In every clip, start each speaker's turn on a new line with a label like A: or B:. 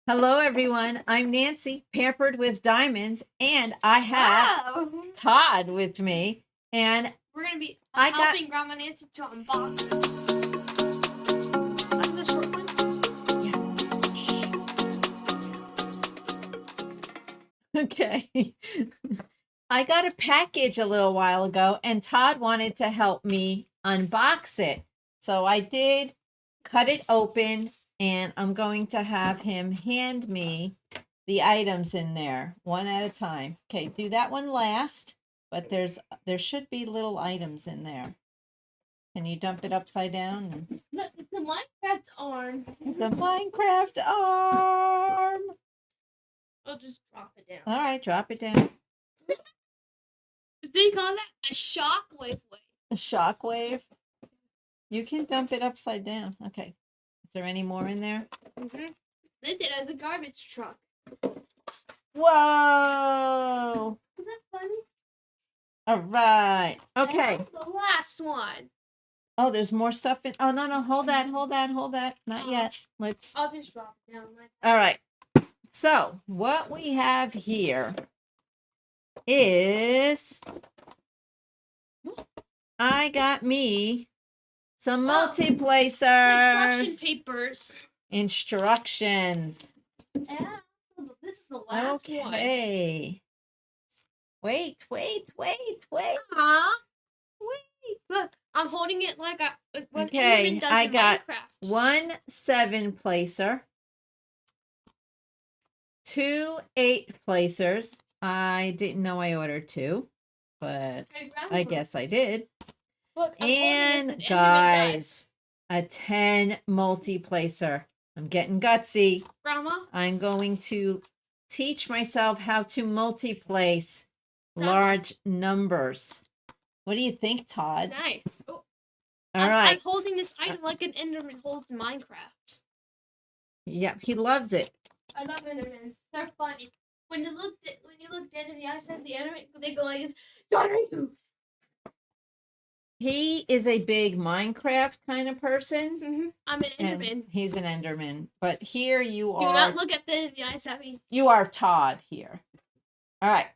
A: Hello, everyone. I'm Nancy, pampered with diamonds, and I have
B: Wow.
A: Todd with me. And
B: We're gonna be
A: I got-
B: helping Grandma Nancy to unbox this. Is it the short one?
A: okay, I got a package a little while ago, and Todd wanted to help me unbox it. So I did cut it open, and I'm going to have him hand me the items in there one at a time. Okay, do that one last, but there should be little items in there. Can you dump it upside down?
B: Look, it's a Minecraft arm.
A: The Minecraft arm.
B: I'll just drop it down.
A: All right, drop it down.
B: They call that a shockwave wave.
A: A shockwave. You can dump it upside down. Okay. Is there any more in there?
B: Mm-hmm. They did as a garbage truck.
A: Whoa!
B: Is that funny?
A: All right. Okay.
B: And the last one.
A: Oh, there's more stuff in. Oh, no. Hold that. Not yet. Let's.
B: I'll just drop it down.
A: All right. So, what we have here is I got me some multiplacers.
B: Instruction papers.
A: Instructions.
B: Yeah. This is the last one.
A: Okay. Wait.
B: Huh? Wait. Look, I'm holding it like when
A: Okay,
B: Enderman does
A: I
B: in
A: got
B: Minecraft.
A: 1 7-placer, 2 8-placers. I didn't know I ordered 2, but I guess I did.
B: Look,
A: and guys, a 10 multiplacer. I'm getting gutsy.
B: Grandma?
A: I'm going to teach myself how to multiplace
B: Grandma?
A: large numbers. What do you think, Todd?
B: Nice. Oh.
A: All right.
B: I'm holding this item like an Enderman holds Minecraft.
A: Yep, he loves it.
B: I love Endermans. They're funny. When you look dead in the eyes of the Enderman, they go like this. What are you?
A: He is a big Minecraft kind of person.
B: Mm-hmm. I'm an Enderman.
A: And he's an Enderman. But here you are.
B: Do not look at the eyes at me.
A: You are Todd here. All right.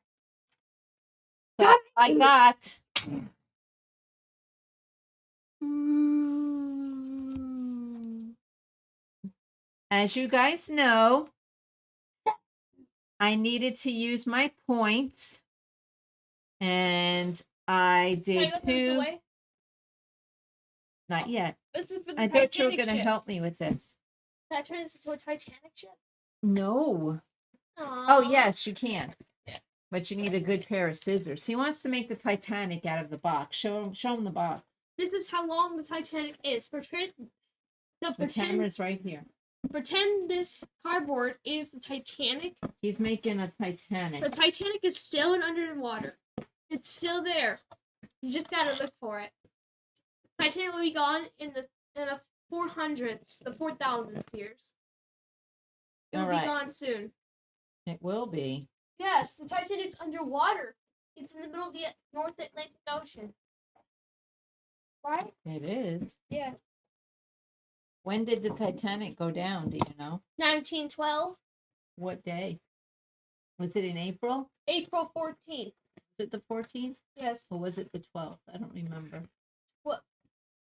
A: So I got. As you guys know, I needed to use my points. And I did
B: Can I go
A: 2.
B: this away?
A: Not yet.
B: This is for the
A: I
B: Titanic
A: thought you were going to
B: ship.
A: help me with this.
B: Can I turn this into a Titanic ship?
A: No.
B: Aww.
A: Oh, yes, you can.
B: Yeah.
A: But you need a good pair of scissors. He wants to make the Titanic out of the box. Show him the box.
B: This is how long the Titanic is.
A: The camera's right here.
B: Pretend this cardboard is the Titanic.
A: He's making a Titanic.
B: The Titanic is still under the water. It's still there. You just gotta look for it. Titanic will be gone in the 400s, the 4000s years. It will be gone soon.
A: It will be.
B: Yes, the Titanic's underwater. It's in the middle of the North Atlantic Ocean. Right?
A: It is.
B: Yeah.
A: When did the Titanic go down? Do you know?
B: 1912.
A: What day? Was it in April?
B: April 14th.
A: Was it the 14th?
B: Yes.
A: Or was it the 12th? I don't remember.
B: What?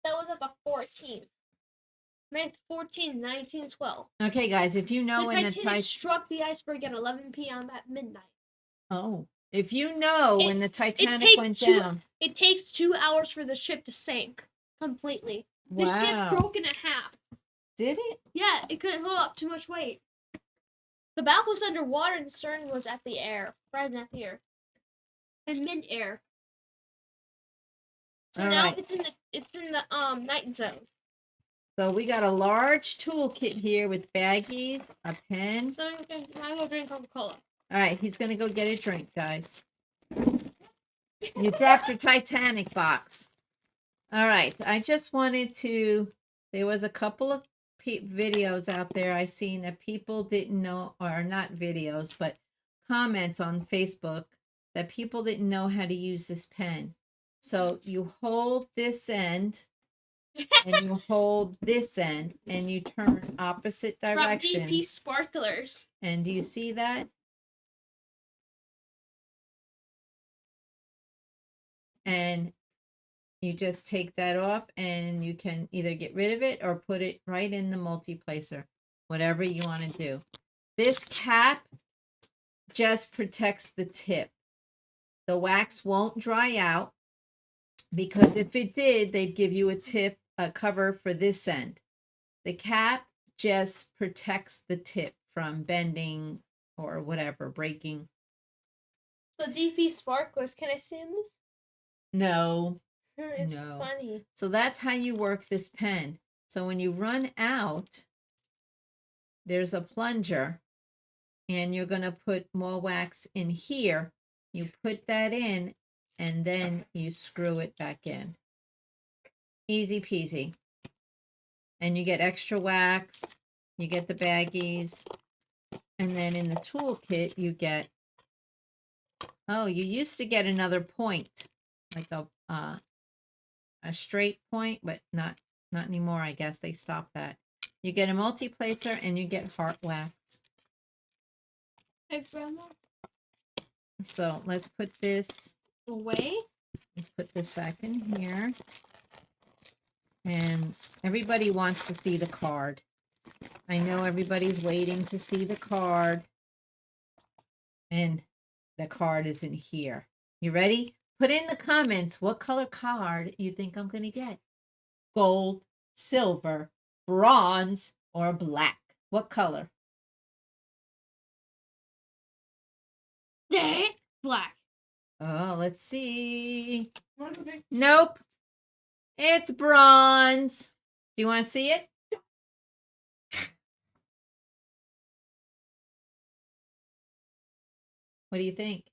B: That was at the 14th. May 14th, 1912.
A: Okay, guys, if you know when the
B: Titanic struck the iceberg at 11 p.m. at midnight.
A: Oh, if you know when the Titanic went down.
B: It takes 2 hours for the ship to sink completely.
A: Wow.
B: The ship broke in half.
A: Did it?
B: Yeah, it couldn't hold up too much weight. The bow was underwater and the stern was at the air. Right at the air. In mid-air. So now it's in the night zone.
A: So we got a large toolkit here with baggies, a pen.
B: So I'm gonna drink Coca-Cola.
A: All right, he's gonna go get a drink, guys. You dropped your Titanic box. All right, I just wanted to. There was a couple of videos out there I seen that people didn't know, or not videos, but comments on Facebook that people didn't know how to use this pen. So you hold this end and you hold this end and you turn opposite
B: From
A: directions.
B: DP Sparklers.
A: And do you see that? And you just take that off and you can either get rid of it or put it right in the multi-placer, whatever you want to do. This cap just protects the tip. The wax won't dry out because if it did, they'd give you a cover for this end. The cap just protects the tip from bending or whatever, breaking.
B: So DP Sparklers, can I stand this?
A: No.
B: It's
A: No.
B: funny.
A: So that's how you work this pen. So when you run out, there's a plunger and you're going to put more wax in here. You put that in and then you screw it back in. Easy peasy. And you get extra wax, you get the baggies, and then in the toolkit you get, oh, you used to get another point, like a straight point, but not anymore. I guess they stopped that. You get a multi-placer and you get heart wax.
B: Hey, Grandma.
A: So let's put this
B: Away.
A: Let's put this back in here. And everybody wants to see the card. I know everybody's waiting to see the card. And the card is in here. You ready? Put in the comments what color card you think I'm going to get. Gold, silver, bronze, or black. What color?
B: Black.
A: Oh, let's see. Nope. It's bronze. Do you want to see it? What do you think?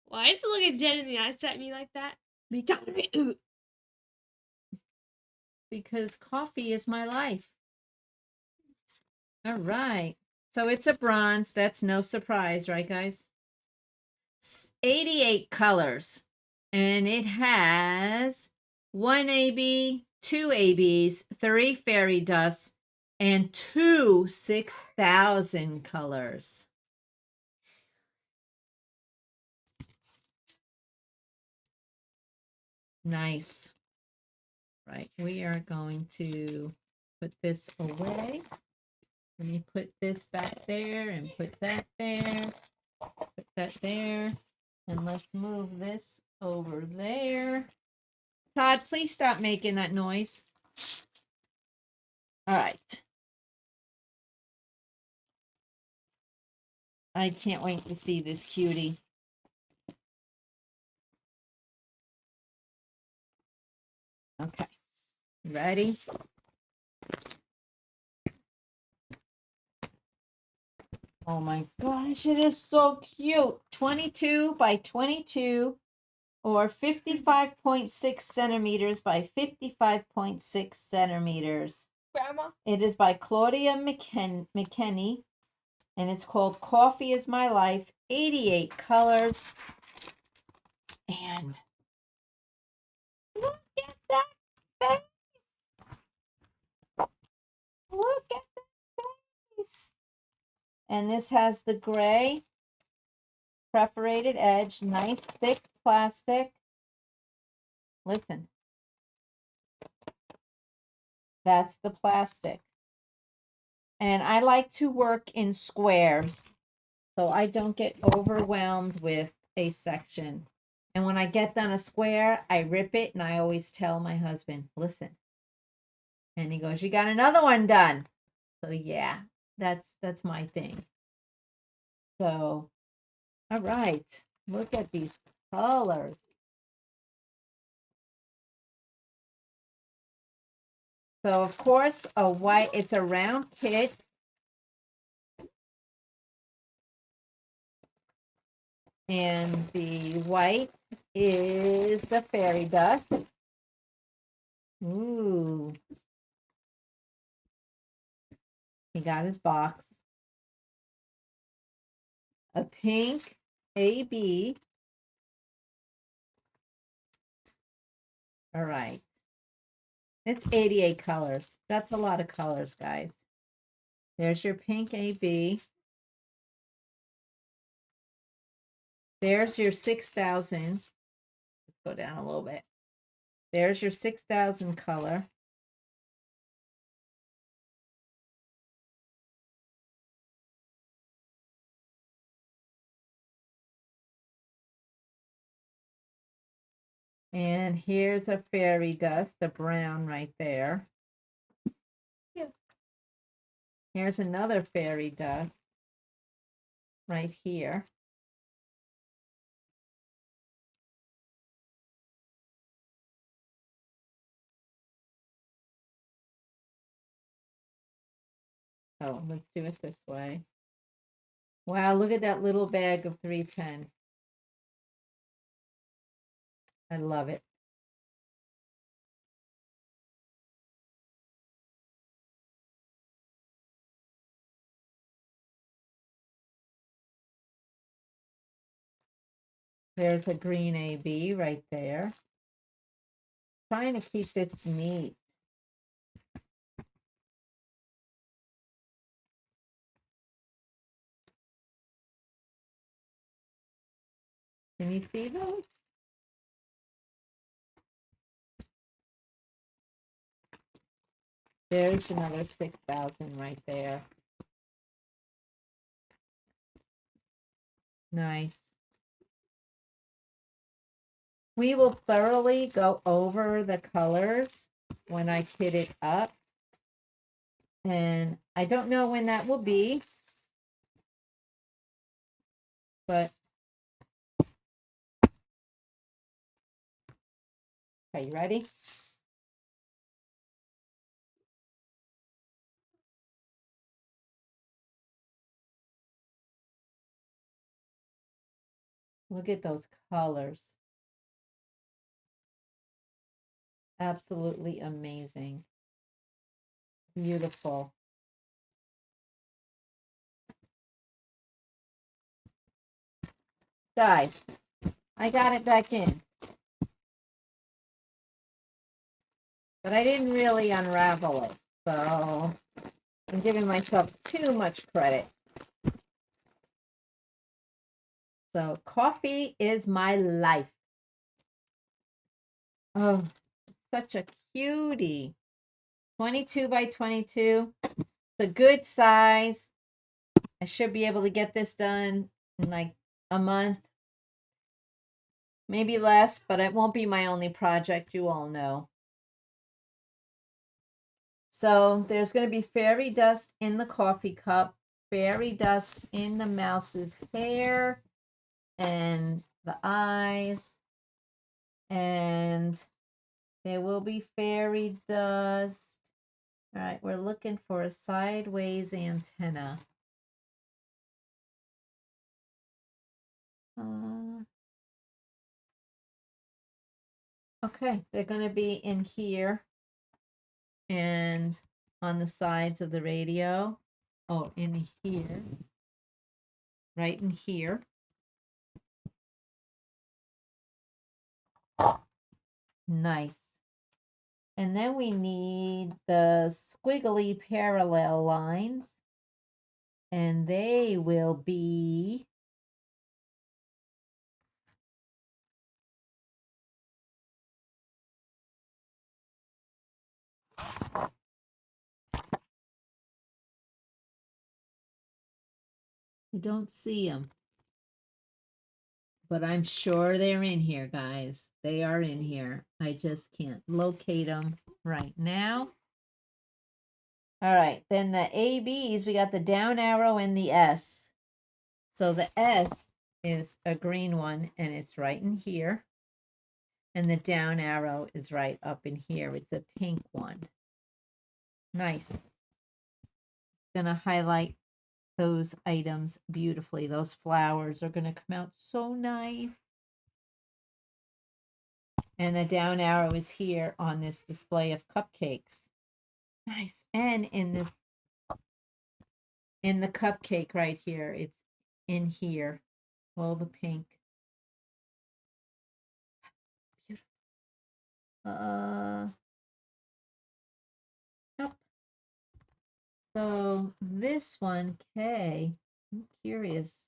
B: Why is it looking dead in the eyes at me like that?
A: Because coffee is my life. All right. So it's a bronze. That's no surprise, right, guys? 88 colors. And it has 1 AB, 2 ABs, 3 fairy dusts, and 2 6,000 colors. Nice. Right. We are going to put this away. Let me put this back there and put that there. Put that there. And let's move this over there. Todd, please stop making that noise. All right. I can't wait to see this cutie. Okay. Ready? Oh my gosh, it is so cute. 22 by 22 or 55.6 centimeters by 55.6 centimeters.
B: Grandma.
A: It is by Claudia McKenney, and it's called Coffee is My Life. 88 colors. And look at that face. Look at that face. And this has the gray perforated edge, nice thick plastic. Listen. That's the plastic. And I like to work in squares so I don't get overwhelmed with a section. And when I get done a square, I rip it and I always tell my husband, listen. And he goes, you got another one done. So yeah, that's my thing. So, all right. Look at these colors. So of course, it's a round kit. And the white is the fairy dust. Ooh. He got his box. A pink AB. All right. It's 88 colors. That's a lot of colors, guys. There's your pink AB. There's your 6,000. Let's go down a little bit. There's your 6,000 color. And here's a fairy dust, a brown right there.
B: Yeah.
A: Here's another fairy dust right here. Oh, let's do it this way. Wow, look at that little bag of 310. I love it. There's a green AB right there. Trying to keep this neat. Can you see those? There's another 6,000 right there. Nice. We will thoroughly go over the colors when I kit it up. And I don't know when that will be, but are you ready? Look at those colors. Absolutely amazing. Beautiful. Guys, I got it back in. But I didn't really unravel it. So I'm giving myself too much credit. So coffee is my life. Oh, such a cutie. 22 by 22. It's a good size. I should be able to get this done in like a month. Maybe less, but it won't be my only project, you all know. So there's going to be fairy dust in the coffee cup, fairy dust in the mouse's hair and the eyes, and there will be fairy dust. All right, we're looking for a sideways antenna. Okay, they're going to be in here and on the sides of the radio. Oh, in here. Right in here. Nice. And then we need the squiggly parallel lines. And they will be I don't see them. But I'm sure they're in here, guys. They are in here. I just can't locate them right now. All right, then the ABs, we got the down arrow and the S. So the S is a green one, and it's right in here. And the down arrow is right up in here. It's a pink one. Nice. Gonna highlight those items beautifully. Those flowers are gonna come out so nice. And the down arrow is here on this display of cupcakes. Nice. And in the cupcake right here, it's in here. All the pink. Beautiful. So this one, K, I'm curious,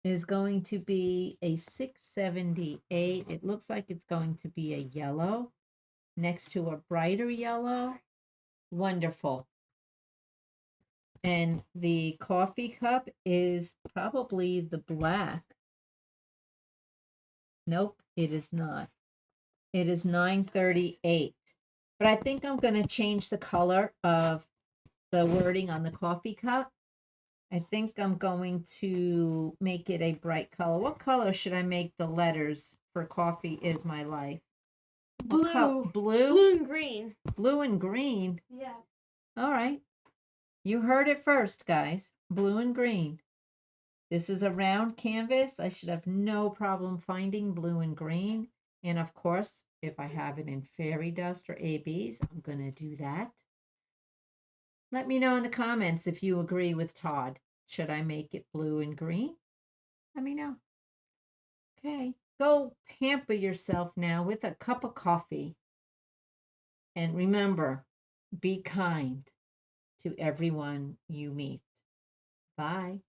A: is going to be a 678. It looks like it's going to be a yellow next to a brighter yellow. Wonderful. And the coffee cup is probably the black. Nope, it is not. It is 938. But I think I'm going to change the color of the wording on the coffee cup. I think I'm going to make it a bright color. What color should I make the letters for coffee is my life?
B: Blue.
A: Blue?
B: Blue and green.
A: Blue and green.
B: Yeah.
A: All right. You heard it first, guys. Blue and green. This is a round canvas. I should have no problem finding blue and green. And of course, if I have it in fairy dust or ABs, I'm going to do that. Let me know in the comments if you agree with Todd. Should I make it blue and green? Let me know. Okay, go pamper yourself now with a cup of coffee. And remember, be kind to everyone you meet. Bye.